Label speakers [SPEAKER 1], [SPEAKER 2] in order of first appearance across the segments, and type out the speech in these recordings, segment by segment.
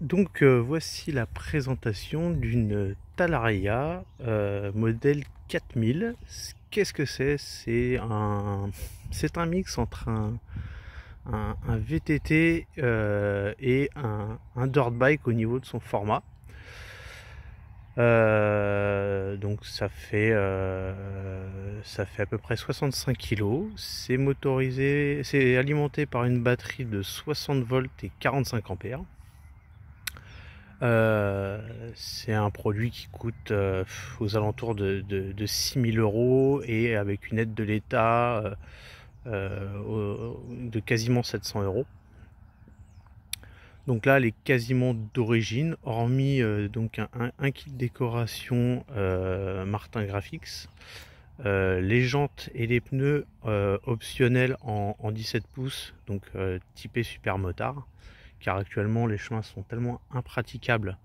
[SPEAKER 1] Voici la présentation d'une Talaria modèle 4000. Qu'est-ce que c'est? C'est un mix entre un VTT et un dirt bike au niveau de son format. Donc ça fait à peu près 65 kg. C'est motorisé, c'est alimenté par une batterie de 60 volts et 45 ampères. C'est un produit qui coûte aux alentours de 6 000 € et avec une aide de l'État de quasiment 700 €. Donc là, elle est quasiment d'origine, hormis donc un kit décoration Martin Graphics, les jantes et les pneus optionnels en 17 pouces, donc typé super motard, car actuellement les chemins sont tellement impraticables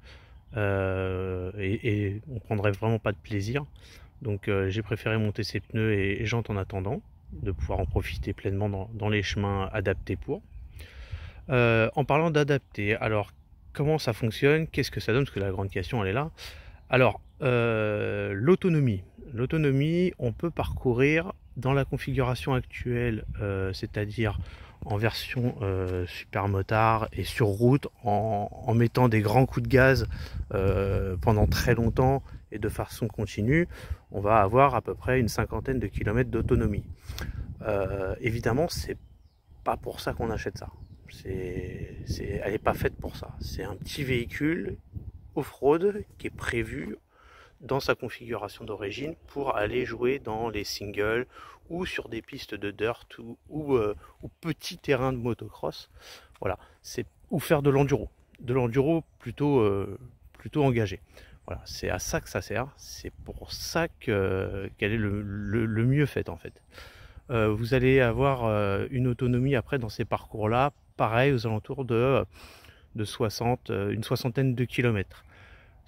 [SPEAKER 1] et on prendrait vraiment pas de plaisir. Donc j'ai préféré monter ces pneus et jantes en attendant de pouvoir en profiter pleinement dans les chemins adaptés pour. En parlant d'adapter, alors comment ça fonctionne, qu'est-ce que ça donne, parce que la grande question elle est là. Alors l'autonomie, on peut parcourir dans la configuration actuelle, c'est-à-dire en version super motard et sur route en mettant des grands coups de gaz pendant très longtemps et de façon continue, on va avoir à peu près une cinquantaine de kilomètres d'autonomie. Évidemment, c'est pas pour ça qu'on achète ça. Elle n'est pas faite pour ça. C'est un petit véhicule off-road qui est prévu dans sa configuration d'origine pour aller jouer dans les singles ou sur des pistes de dirt ou petits terrains de motocross. Voilà, ou faire de l'enduro plutôt engagé. Voilà, c'est à ça que ça sert. C'est pour ça qu'elle est le mieux faite en fait. Vous allez avoir une autonomie après dans ces parcours-là, pareil aux alentours de 60, une soixantaine de kilomètres.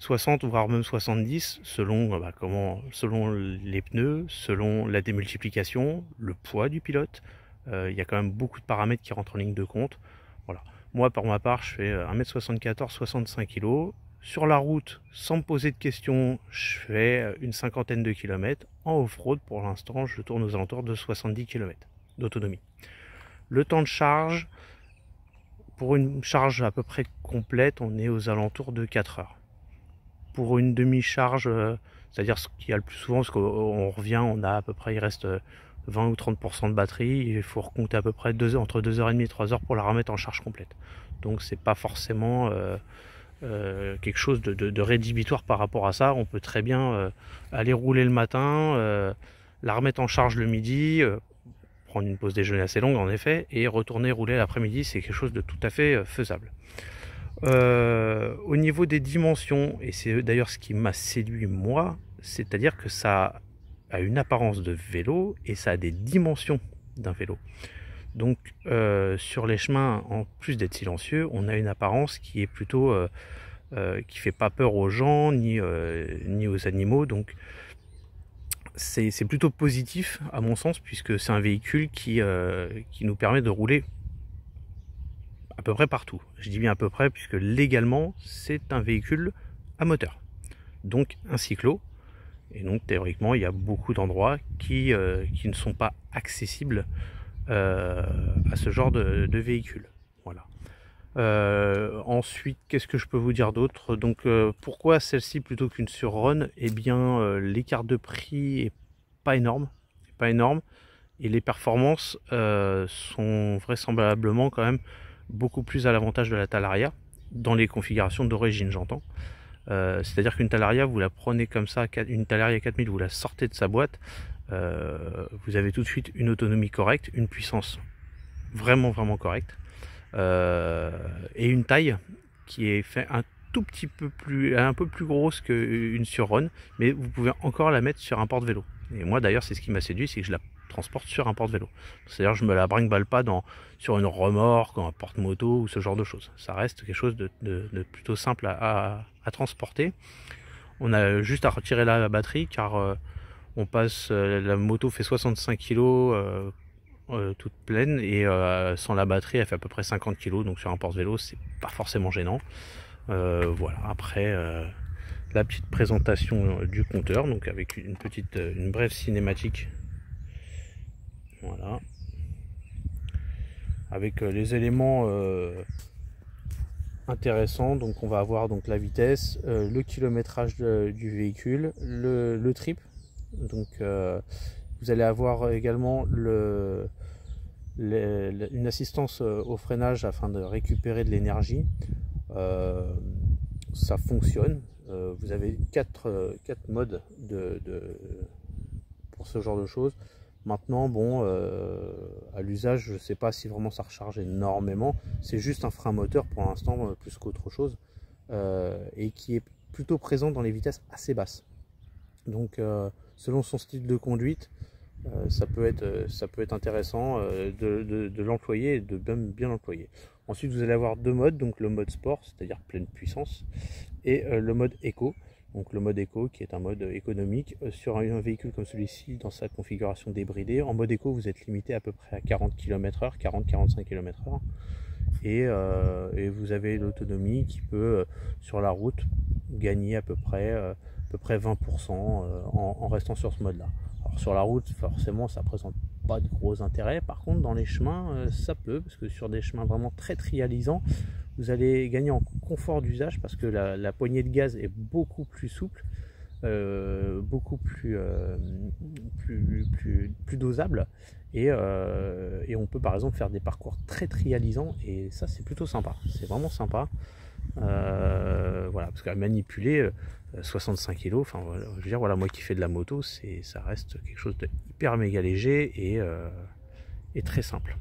[SPEAKER 1] 60 voire même 70 selon selon les pneus, selon la démultiplication, le poids du pilote. Il y a quand même beaucoup de paramètres qui rentrent en ligne de compte. Voilà. Moi pour ma part je fais 1m74, 65 kg. Sur la route, sans me poser de questions, je fais une cinquantaine de kilomètres. En off-road, pour l'instant, je tourne aux alentours de 70 km d'autonomie. Le temps de charge, pour une charge à peu près complète, on est aux alentours de 4 heures. Pour une demi-charge, c'est-à-dire ce qu'il y a le plus souvent, parce qu'on revient, on a à peu près, il reste 20 ou 30% de batterie, il faut recompter à peu près entre 2h30 et 3h pour la remettre en charge complète. Donc c'est pas forcément quelque chose de rédhibitoire par rapport à ça. On peut très bien aller rouler le matin, la remettre en charge le midi, prendre une pause déjeuner assez longue en effet, et retourner rouler l'après-midi. C'est quelque chose de tout à fait faisable. Au niveau des dimensions, et c'est d'ailleurs ce qui m'a séduit moi, c'est-à-dire que ça a une apparence de vélo et ça a des dimensions d'un vélo. Donc sur les chemins, en plus d'être silencieux, on a une apparence qui est plutôt qui fait pas peur aux gens ni aux animaux. Donc c'est plutôt positif à mon sens, puisque c'est un véhicule qui nous permet de rouler à peu près partout. Je dis bien à peu près, puisque légalement c'est un véhicule à moteur, donc un cyclo. Et donc théoriquement il y a beaucoup d'endroits qui ne sont pas accessibles à ce genre de véhicule. Voilà. Ensuite, qu'est-ce que je peux vous dire d'autre? Donc pourquoi celle-ci plutôt qu'une Surron? Eh bien l'écart de prix est pas énorme, et les performances sont vraisemblablement quand même beaucoup plus à l'avantage de la Talaria dans les configurations d'origine, j'entends. C'est-à-dire qu'une Talaria, vous la prenez comme ça, une Talaria 4000, vous la sortez de sa boîte, vous avez tout de suite une autonomie correcte, une puissance vraiment correcte, et une taille qui est fait un peu plus grosse qu'une Surron, mais vous pouvez encore la mettre sur un porte-vélo. Et moi d'ailleurs c'est ce qui m'a séduit, c'est que je la transporte sur un porte-vélo. C'est-à-dire je me la brinque-balle pas sur une remorque, un porte-moto ou ce genre de choses. Ça reste quelque chose de plutôt simple à transporter. On a juste à retirer la batterie, car on passe, la moto fait 65 kg toute pleine, et sans la batterie elle fait à peu près 50 kg, donc sur un porte-vélo c'est pas forcément gênant. Voilà, après la petite présentation du compteur, donc avec une brève cinématique. Voilà. Avec les éléments intéressants, donc on va avoir donc la vitesse, le kilométrage du véhicule, le trip. Donc vous allez avoir également une assistance au freinage afin de récupérer de l'énergie. Ça fonctionne. Vous avez quatre modes pour ce genre de choses. Maintenant, bon, à l'usage, je ne sais pas si vraiment ça recharge énormément. C'est juste un frein moteur pour l'instant, plus qu'autre chose, et qui est plutôt présent dans les vitesses assez basses. Donc, selon son style de conduite, ça peut être intéressant de l'employer et de bien l'employer. Ensuite, vous allez avoir deux modes, donc le mode sport, c'est-à-dire pleine puissance, et le mode éco. Donc le mode éco qui est un mode économique sur un véhicule comme celui-ci dans sa configuration débridée. En mode éco, vous êtes limité à peu près à 40 km/h, 40-45 km/h. Et vous avez l'autonomie qui peut sur la route gagner à peu près 20% en restant sur ce mode-là. Alors sur la route, forcément, ça présente pas de gros intérêt. Par contre, dans les chemins, ça peut, parce que sur des chemins vraiment très trialisants, vous allez gagner en confort d'usage parce que la poignée de gaz est beaucoup plus souple, beaucoup plus dosable, et on peut par exemple faire des parcours très trialisants, et ça c'est plutôt sympa, c'est vraiment sympa. Voilà, parce qu'à manipuler 65 kg, enfin je veux dire, voilà, moi qui fais de la moto, ça reste quelque chose de hyper méga léger et très simple.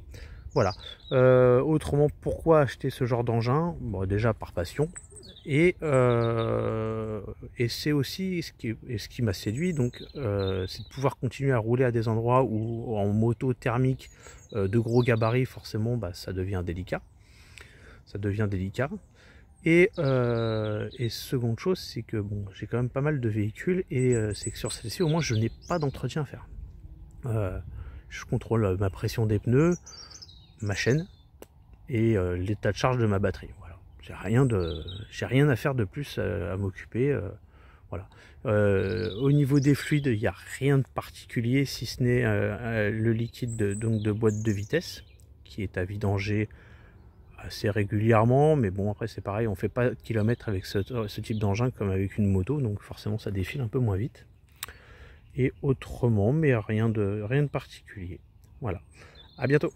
[SPEAKER 1] Voilà. Autrement, pourquoi acheter ce genre d'engin? Bon, déjà par passion, et c'est aussi ce qui m'a séduit, donc c'est de pouvoir continuer à rouler à des endroits où en moto thermique de gros gabarits, forcément, bah, ça devient délicat. Et seconde chose, c'est que bon, j'ai quand même pas mal de véhicules, et c'est que sur celle-ci, au moins, je n'ai pas d'entretien à faire. Je contrôle ma pression des pneus, ma chaîne et l'état de charge de ma batterie. Voilà, j'ai rien à faire de plus à m'occuper. Voilà. Au niveau des fluides, il n'y a rien de particulier, si ce n'est le liquide de boîte de vitesse qui est à vidanger assez régulièrement, mais bon, après c'est pareil, on fait pas de kilomètres avec ce type d'engin comme avec une moto, donc forcément ça défile un peu moins vite. Et autrement, mais rien de particulier. Voilà, à bientôt.